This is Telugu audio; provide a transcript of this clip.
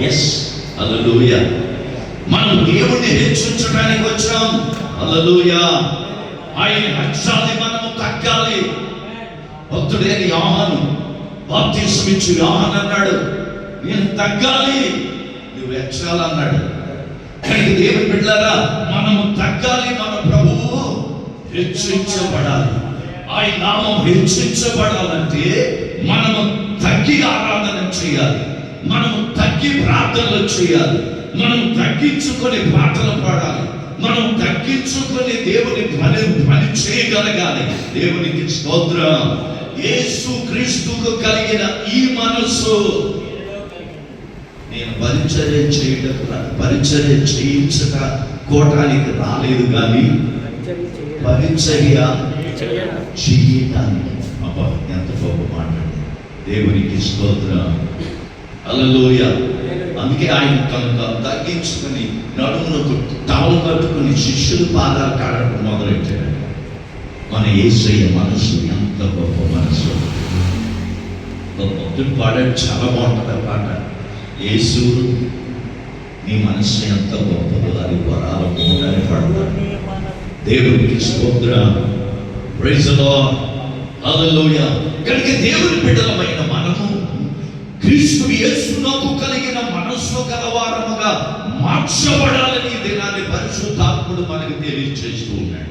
ఎస్, హల్లెలూయా. మనం దేవుణ్ణి హెచ్చించడానికి వచ్చాం. హల్లెలూయా. ఆయన హెచ్చాలి, మనము తగ్గాలి. భక్తుడైన యోహాను, బాప్తిసం ఇచ్చి యోహాను అన్నాడు, నేను తగ్గాలి, నువ్వు హెచ్చాలన్నాడు. కానీ దేవుని బిడ్డలారా, మనము తగ్గాలి, మన ప్రభువు హెచ్చించబడాలి. ఆయన నామం హెచ్చించబడాలంటే మనము తగ్గి ఆరాధన చేయాలి, మనము తగ్గి ప్రార్థనలు చేయాలి, మనం తగ్గించుకొని పాటలు పాడాలి, మనం తగ్గించుకొని దేవుని పని చేయగలగాలి. దేవునికి స్తోత్రం. యేసు క్రీస్తుకు కలిగిన ఈ మనస్సు, నేను పరిచర్య చేయించుకోవటానికి రాలేదు కానీ పరిచర్య చేయటానికి. అబ్బా, ఎంత గొప్ప మాట. దేవునికి స్తోత్రం. హల్లెలూయా. అందుకే ఆయన కనుక తగ్గించుకుని నడుమునకు తావు కట్టుకుని శిష్యుల పాదాలు కాడటం మొదలెట్టాడు. మన యేసయ్య మనసు ఎంత గొప్ప మనసు. భక్తుడు పాడాడు, చాలా బాగుంటుంది పాట. యేసు నీ మనసు ఎంత గొప్పదో, అది వరాల మూడని పాడతాడు. దేవునికి స్తోత్రం. Praise the lord. హల్లెలూయా. కనుక దేవుని బిడ్డలమైన మనము క్రీస్తు యేసునకు కలిగిన మనస్సు గలవారముగా మార్చబడాలని దినాన్ని పరిశుద్ధాత్ముడు మనకు తెలియజేస్తూ ఉన్నాడు.